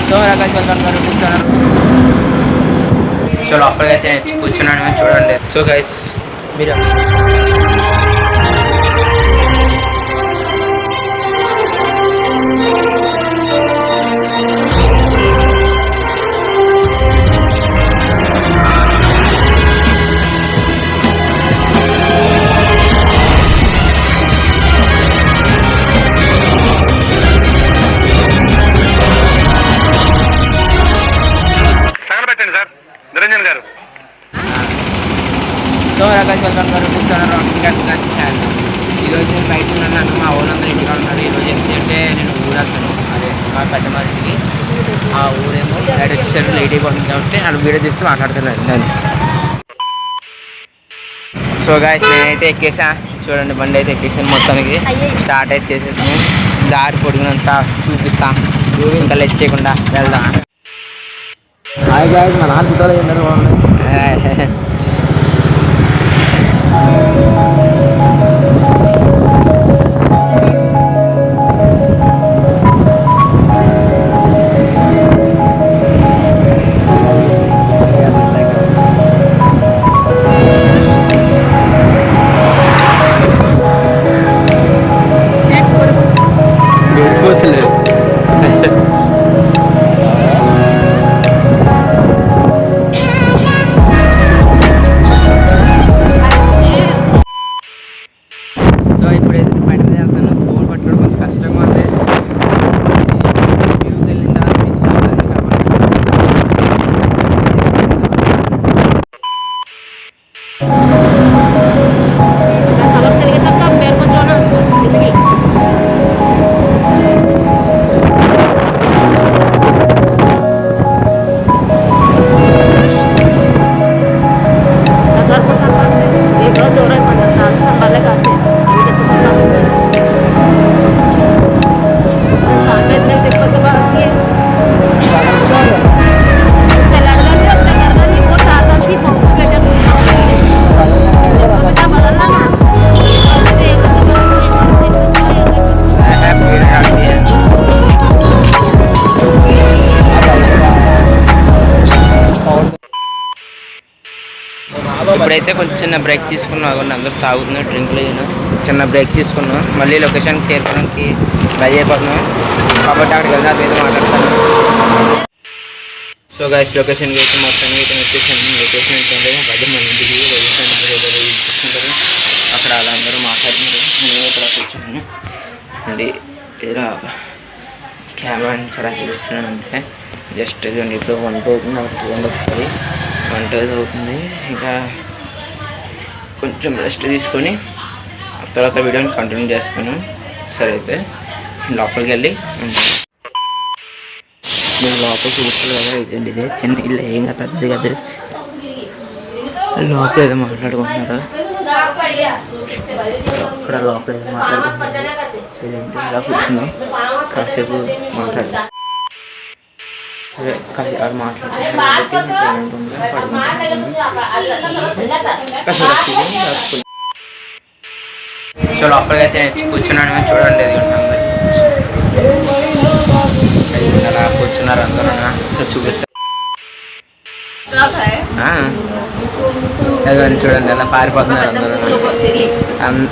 So రకాల వెళ్తున్నారు కూర్చున్నారు. సో లోపలికైతే కూర్చున్నాను చూడండి. సో గైస్ మీరు సో రకాల వెళ్తున్నారు కూర్చున్నారు. ఇంకా నచ్చాను. ఈరోజు నేను బయట ఉన్నాను. మా ఊళ్ళందరూ ఇంటిగా ఉన్నారు. ఈరోజు ఏంటంటే నేను ఊరేస్తాను. అదే మా పెద్ద మనిషికి ఆ ఊరేమో బయట వచ్చేసరికి లేట్ అయిపోతుంది కాబట్టి అక్కడ వీడియో తీస్తూ మాట్లాడుతున్నాను నేను. సో గాయస్ నేనైతే ఎక్కేసా చూడండి. బండి అయితే ఎక్కేసాను. మొత్తానికి స్టార్ట్ అయితే చేసేసాను. దారి పొడిగినంతా చూపిస్తా. నువ్వు ఇంకా లెట్ చేయకుండా వెళ్దాం. హాయ్ గాయస్, మా నాన్న ఫోటోలు ఏంటారు బాగున్నాయి. ఇప్పుడైతే కొంచెం చిన్న బ్రేక్ తీసుకున్నాం. అందరూ తాగుతున్నాం, డ్రింక్లు అయినా చిన్న బ్రేక్ తీసుకున్నాం. మళ్ళీ లొకేషన్కి చేరుకోవడానికి ట్రై అయిపోతున్నాం కాబట్టి అక్కడికి వెళ్తే అది మీద మాట్లాడతాను. సో గైస్ లొకేషన్కి అయితే మొత్తానికి అయితే వచ్చేసాను. లొకేషన్ ఏంటంటే పది మందికి చూసుకుంటారు. అక్కడ వాళ్ళందరూ మాట్లాడుతున్నారు. నేను ఇక్కడ కూర్చున్నాను అండి. ఇలా కెమెరా చాలా చూస్తున్నాను అంతే. జస్ట్ ఇదిగోండి ఇప్పుడు 1 అవుతుంది. నాకు ఫోన్ వస్తుంది. 1 అవుతుంది. ఇంకా కొంచెం రెస్ట్ తీసుకొని తర్వాత వీడియోని కంటిన్యూ చేస్తాను. సరే అయితే లోపలికి వెళ్ళి నేను లోపల చూస్తారు కదా. ఇదండి ఇదే చిన్న ఇల్లు, ఏం పెద్దది కదా. లోపల ఏదో మాట్లాడుకుంటున్నారు. ఇక్కడ లోపల ఏదో మాట్లాడుకుంటున్నారు. ఇలా కూర్చున్నాం కాసేపు మాట్లాడుతాం. సో లోపలికి అయితే కూర్చున్నాను చూడండి. అలా కూర్చున్నారు అందరూ. చూపిస్తాను అదిగోండి చూడండి ఎలా పారిపోతున్నారు అందరూ.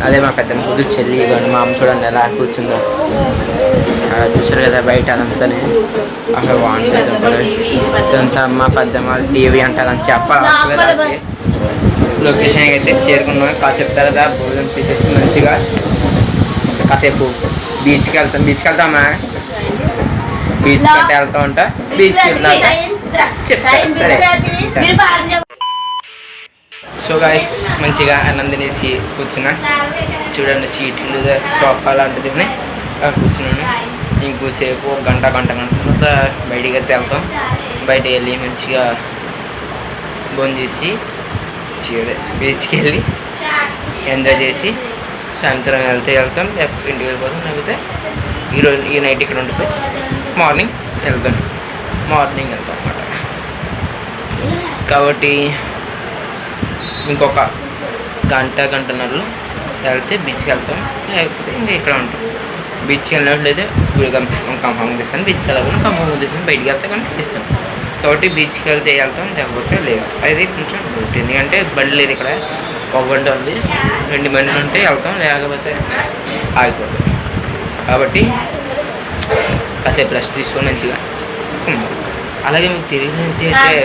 అదే మా పెద్ద కూతురు చెల్లి. ఇదిగోండి మా అమ్మ చూడండి ఎలా కూర్చుందో. చూసారు కదా బయట అదంతానే. అక్కడ బాగుంటుంది. ఇదంతా అమ్మ పెద్దమ్మ టీవీ అంటారని చెప్పాలి. లొకేషన్కి అయితే చేరుకున్నాం. కాసేపు తర్వాత భోజనం తీసేసి మంచిగా కాసేపు బీచ్కి వెళ్తామా. బీచ్ కంటే వెళ్తా ఉంటా. బీచ్కి వెళ్తా చెప్తాను సరే. సో గాయస్ మంచిగా అన్నం తినేసి కూర్చున్నా చూడండి. సీట్లు సోఫా లాంటిది కూర్చున్నాను. ఇంకోసేపు గంట తర్వాత బయటికి అయితే వెళ్తాం. బయటకు వెళ్ళి మంచిగా భోంచేసి బీచ్కి వెళ్ళి ఎంజాయ్ చేసి సాయంత్రం వెళ్తాం. లేకపోతే ఇంటికి వెళ్ళిపోతాం. లేకపోతే ఈ నైట్ ఇక్కడ ఉండిపోయి మార్నింగ్ వెళ్తాం అన్నమాట. కాబట్టి ఇంకొక గంటన్నరలో వెళ్తే బీచ్కి వెళ్తాం. లేకపోతే ఇంకా ఇక్కడ ఉంటాం. బీచ్కి వెళ్ళినట్లయితే కన్ఫామ్గా తీస్తాను, బీచ్కి వెళ్ళకుండా కన్ఫామ్గా తీస్తాను, బయటికి వెళ్తే కానీ తీస్తాను. కాబట్టి బీచ్కి వెళ్తే వెళ్తాం, లేకపోతే లేదు. అది కొంచెం డౌట్, ఎందుకంటే బండి లేదు ఇక్కడ, ఒక బండి ఉంది, 2 బండ్లు ఉంటే వెళ్తాం, లేకపోతే ఆగిపోతాం. కాబట్టి కాసేపు రెస్ట్ తీసుకొని మంచిగా అలాగే మీకు తెలియదు అయితే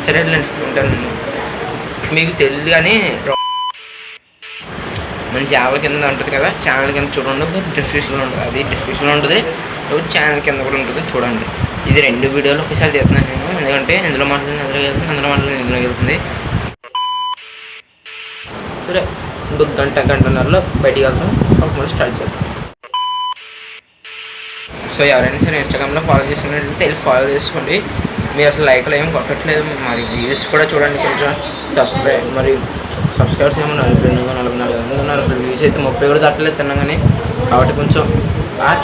సరేలేండి ఉంటాను. మీకు తెలియదు కానీ మన ఛానల్ కింద ఉంటుంది కదా, ఛానల్ కింద చూడండి, డిస్క్రిప్షన్లో ఉంటుంది, అది డిస్క్రిప్షన్లో ఉంటుంది, ఛానల్ కింద కూడా ఉంటుంది చూడండి. ఇది 2 వీడియోలు ఒకసారి చేస్తున్నాను నేను, ఎందుకంటే ఇందులో మాట్లాడిన అందులో వెళ్తుంది, అందులో మాట్లాడిన ఇందులో వెళ్తుంది. సరే ఇంకొక గంటన్నరలో బయటికి వెళ్తాం, అప్పుడు స్టార్ట్ చేద్దాం. సో ఎవరైనా సరే ఇన్స్టాగ్రామ్లో ఫాలో చేసుకున్నట్లయితే వెళ్ళి ఫాలో చేసుకోండి. మీరు అసలు లైక్లు ఏమి కొట్టట్లేదు, మరి వ్యూస్ కూడా చూడండి, కొంచెం సబ్స్క్రైబర్స్ ఏమో 42-44 ఉన్నారు, అసలు వ్యూస్ అయితే 30 కూడా తట్టలేదు తిన్నాగానే. కాబట్టి కొంచెం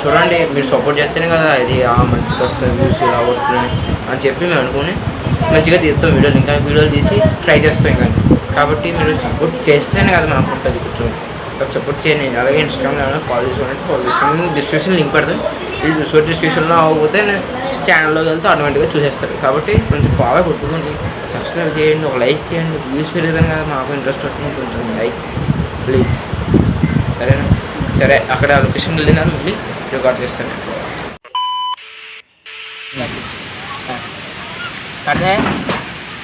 చూడండి, మీరు సపోర్ట్ చేస్తేనే కదా ఇది మంచిగా వస్తుంది, వ్యూస్ ఇలా వస్తున్నాయి అని చెప్పి మేము అనుకుని మంచిగా తీస్తాం వీడియోలు, ఇంకా వీడియోలు తీసి ట్రై చేస్తాం ఇంకా. కాబట్టి మీరు సపోర్ట్ చేస్తేనే కదా మనకు ఉంటుంది, కొంచెం సపోర్ట్ చేయండి. అలాగే ఇన్స్టాగ్రామ్లో ఏమైనా ఫాలో చేసుకోండి, డిస్క్రిప్షన్ లింక్ పెడతాను. ఇది డిస్క్రిప్షన్లో అవ్వకపోతే ఛానల్లోకి వెళ్తే ఆటోమేటిక్గా చూసేస్తారు. కాబట్టి కొంచెం ఫాలో కొట్టుకోండి, సబ్స్క్రైబ్ చేయండి, ఒక లైక్ చేయండి, వ్యూస్ పెరుగుతాం కదా, మాకు ఇంట్రెస్ట్ వస్తుంది, కొంచెం లైక్ ప్లీజ్. సరేనా? సరే అక్కడ లొకేషన్ వెళ్ళినా మళ్ళీ రికార్డ్ చేస్తాను. అదే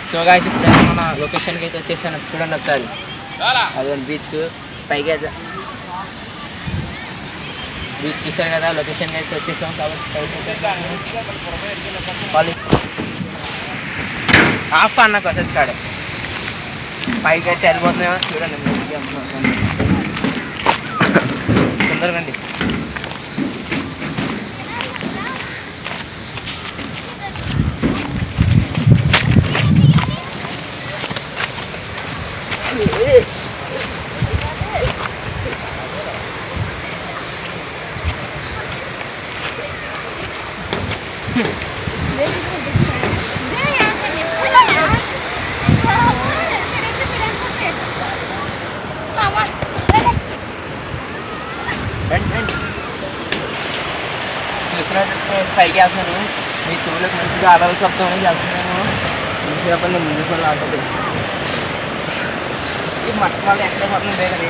సో గాయ్స్ ఇప్పుడు మన లొకేషన్కి అయితే వచ్చేసాను, చూడండి ఒకసారి. అదే బీచ్ పైకి అయితే బీచ్ చూసారు కదా, లొకేషన్కి అయితే వచ్చేసాం. కాబట్టి హాఫ్ అన్న కొత్తది కాడే పైకి అయితే వెళ్ళిపోతున్నాయో చూడండి, తొందరగండి. చూస్తున్నట్టు పైకి వెళ్తున్నాను, మీ చెవులకు మంచిగా ఆడాల శబ్దం అనేది వెళ్తున్నాను. ఇంకేపని నేను ముందు కూడా ఆడుతుంది ఈ మట్ట వాళ్ళు ఎక్కలేకపోతున్నాను బేగని.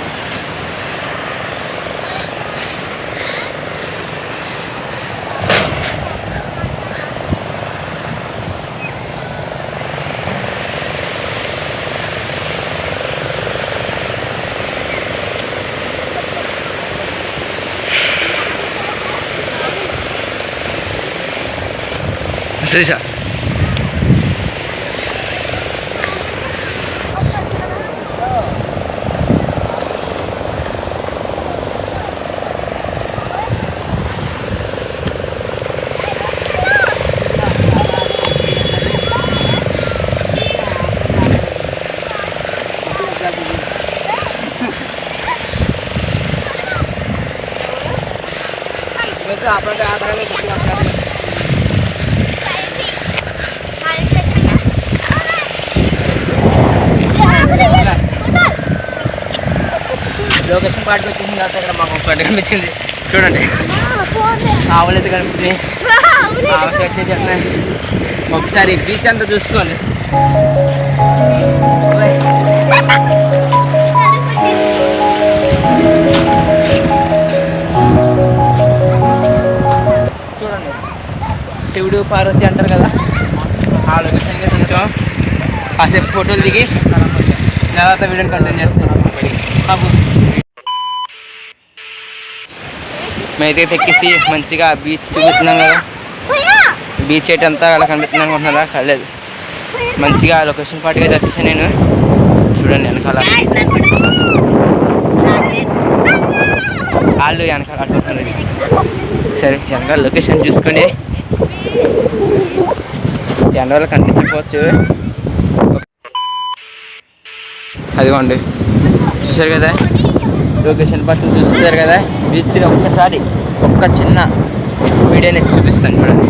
సరే లొకేషన్ పార్టీ వచ్చేసిన తర్వాత ఇక్కడ మాకు ఒకటి కనిపించింది చూడండి, ఆవులు అయితే కనిపించింది. ఆవులు అయితే చెప్పినాయి, ఒకసారి బీచ్ అంతా చూసుకోండి. చూడండి శివుడు పార్వతి అంటారు కదా, ఆ లొకేషన్కి కొంచెం కాసేపు ఫోటోలు దిగి తర్వాత వీడియోని కంటిన్యూ చేస్తున్నాం. మేమైతే తెక్కేసి మంచిగా బీచ్ చూపిస్తున్నాం కదా, బీచ్ అయితే అంతా అలా కనిపిస్తున్నాం అనుకుంటున్నారా, కలేదు మంచిగా లొకేషన్ పార్టీకి అయితే వచ్చేసాను నేను. చూడండి వెనకాల వాళ్ళు వెనకాల అట్టుకుంటున్నది. సరే వెనకాల లొకేషన్ చూసుకొని ఎండ వల్ల కనిపించకపోవచ్చు, అదిగోండి చూసారు కదా లొకేషన్ పట్టు చూస్తారు కదా, బీచ్ ఒక్కసారి ఒక్క చిన్న వీడియోని చూపిస్తాను చూడండి.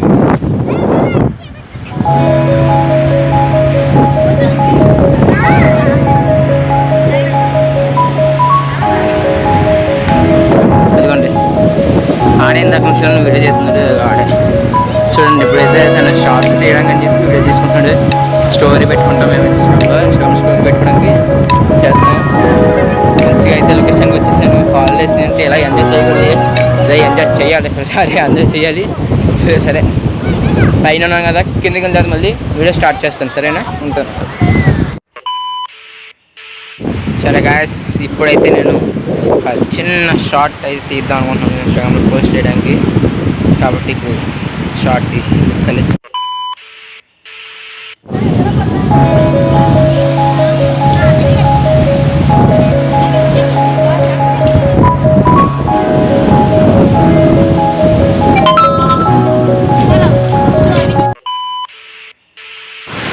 అదిగోండి ఆ ఆడే ఇందాక నుంచి వీడియో చేస్తున్నాడు ఆడే చూడండి. ఇప్పుడైతే తన షార్ట్స్ తీయడానికి అని చెప్పి వీడియో తీసుకుంటున్నాడు. స్టోరీ పెట్టుకుంటాం మేము ఇన్స్టాగ్రామ్లో స్టోరీ పెట్టుకోవడానికి చేస్తాం. మంచిగా అయితే లొకేషన్కి వచ్చేసాను. హాలిడేస్ అంటే ఇలా ఎంజాయ్ చేయకూడదు, ఇలా ఎంజాయ్ చేయాలి అసలు. సరే ఎంజాయ్ చేయాలి. సరే పైన ఉన్నాం కదా, కిందకి వెళ్ళాలి. మళ్ళీ వీడియో స్టార్ట్ చేస్తాను. సరేనా, ఉంటాను. సరే గాయస్, ఇప్పుడైతే నేను ఒక చిన్న షార్ట్ అయితే తీద్దాం అనుకుంటున్నాను ఇన్స్టాగ్రామ్లో పోస్ట్ చేయడానికి. కాబట్టి ఇప్పుడు షార్ట్ తీసి కలిసి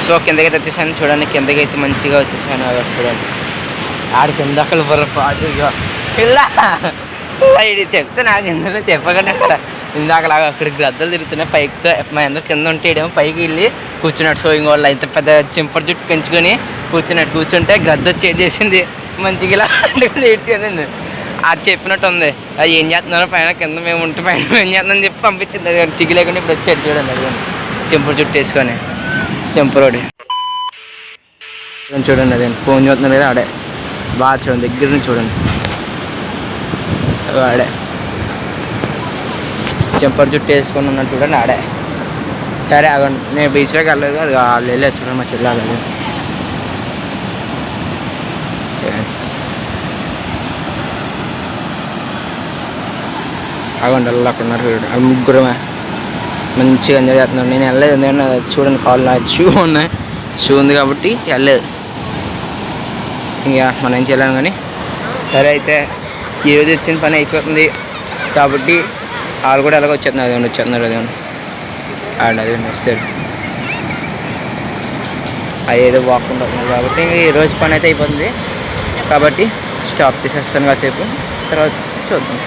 సో కిందకైతే వచ్చేసాను. చూడండి కిందకి అయితే మంచిగా వచ్చేసాను. చూడండి ఆడి కింద పాటుగా ఇలా చెప్తే నాకు ఎందుకు చెప్పకండి. అక్కడ ఇందాకలాగా అక్కడికి గద్దలు తిరుగుతున్నాయి. పైకి మా అందరూ కింద ఉంటే పైకి వెళ్ళి కూర్చున్నాడు. సో ఇంకోళ్ళు ఇంత పెద్ద చింపడి జుట్టు పెంచుకొని కూర్చుంటే గద్ద చేసేసింది మంచిగా ఇలా ఏడ్చేసింది. అది చెప్పినట్టు ఉంది. అది ఏం చేస్తున్నారో పైన కింద మేము ఉంటే పైన ఏం చేస్తున్నామని చెప్పి పంపించింది. అది చిగి లేకుండా ఇప్పుడు వచ్చాడు చూడండి. అది చింపడి జుట్టు వేసుకొని చెంపరోడి చూడండి. అదే ఫోన్ చూస్తున్నారు కదా ఆడే. బాగా చూడండి, దగ్గర నుంచి చూడండి. ఆడే చెంపర్ జుట్టు వేసుకొని ఉన్నాడు చూడండి ఆడే. సరే అగండి, నేను బీచ్లోకి వెళ్ళలేదు. అది వాళ్ళు వెళ్ళారు చూడండి, మా చెల్లి. అగండి వాళ్ళు అక్కడ ఉన్నారు చూడండి. వాళ్ళు ముగ్గురమే మంచిగా ఎంజాయ్ చేస్తున్నాడు. నేను వెళ్ళలేదు ఎందుకంటే చూడండి కాళ్ళు నాకు షూ ఉన్నాయి. షూ ఉంది కాబట్టి వెళ్ళలేదు. ఇంకా మనం ఏం చేయలేము కానీ. సరే అయితే ఈరోజు వచ్చిన పని అయిపోతుంది కాబట్టి వాళ్ళు కూడా ఎలాగో వచ్చేస్తున్నారు. అదేమన్నా వచ్చేస్తున్నారు. అదేమన్నా అదేమన్నా వస్తారు. అది ఏదో వాక్కుండా వస్తున్నారు కాబట్టి ఇంకా ఈరోజు పని అయితే అయిపోతుంది కాబట్టి స్టాప్ చేసేస్తాను కాసేపు, తర్వాత చూద్దాం.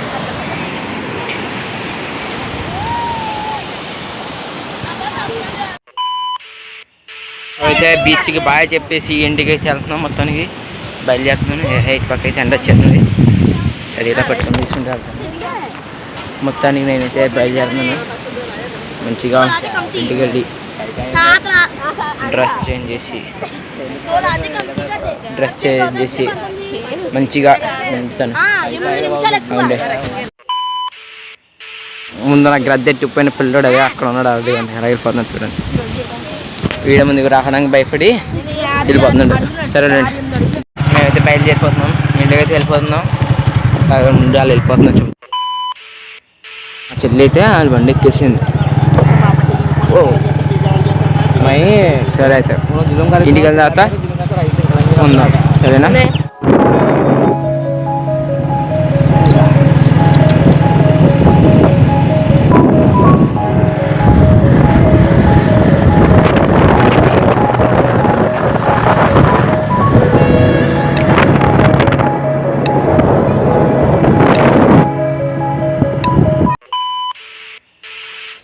అయితే బీచ్కి బాగా చెప్పేసి ఇంటికి అయితే వెళ్తున్నాం. మొత్తానికి బయలుదేరుతున్నాను. హైట్ పక్క అయితే ఎండ వచ్చేస్తుంది. సరే ఇలా పట్టుకొని తీసుకుంటూ వెళ్తాను. మొత్తానికి నేనైతే బయలుదేరుతున్నాను. మంచిగా ఇంటికి వెళ్ళి డ్రెస్ చేంజ్ చేసి మంచిగా ఉంటాను. అవునండి, ముందు నాకు గ్రద్దెట్టిపోయిన పిల్లడు అదే అక్కడ ఉన్నాడు. అదే వెళ్ళిపోతున్నాడు చూడండి. వీడియో ముందుకు రావడానికి భయపడి వెళ్ళిపోతున్నాడు. సరేనండి, మేమైతే బయలుదేరిపోతున్నాం. ఇంటికైతే వెళ్ళిపోతున్నాం. ముందు వాళ్ళు వెళ్ళిపోతున్నాం. చూడు మా చెల్లి అయితే వాళ్ళ బండి ఎక్కేసింది. ఓ మై సరే అయితే ఇంటికి వెళ్ళిన తర్వాత ఉన్నాం. సరేనా,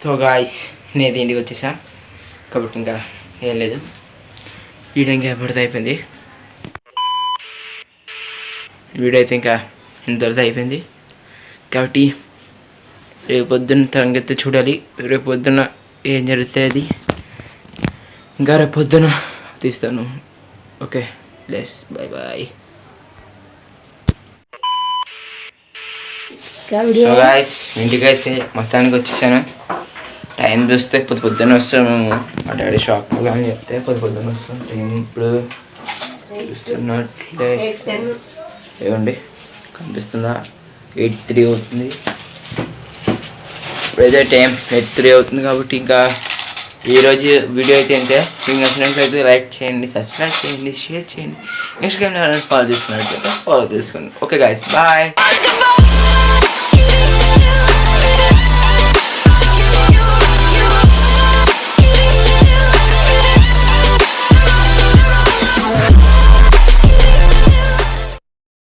సో గాయ్స్ నేను ఇంటికి వచ్చేసా కాబట్టి ఇంకా ఏం లేదు. వీడియో ఇంకా ఎప్పటితో అయిపోయింది. వీడియో అయితే ఇంకా ఇంతవరకు అయిపోయింది కాబట్టి రేపు పొద్దున్న తరంగతి చూడాలి. రేపు పొద్దున్న ఏం జరుగుతుంది ఇంకా రేపు పొద్దున తీస్తాను. Okay plus bye bye. So guys ఇంటికైతే మొత్తానికి వచ్చేసాను. టైం చూస్తే పొద్దున్న వస్తాం మేము. మా డాడీ షాప్లో కానీ చెప్తే పొద్దున్న వస్తాం. టైం ఇప్పుడు చూస్తున్నట్లే ఏమండి కనిపిస్తుందా, 8:03 అవుతుంది. ఇప్పుడైతే టైం 8:03 అవుతుంది కాబట్టి ఇంకా ఈరోజు వీడియో అయితే అంతే. మీకు నచ్చినట్లయితే లైక్ చేయండి, సబ్స్క్రైబ్ చేయండి, షేర్ చేయండి. ఇన్స్టాగ్రామ్లో ఫాలో చేసుకున్నట్లయితే ఫాలో చేసుకోండి. Okay guys bye.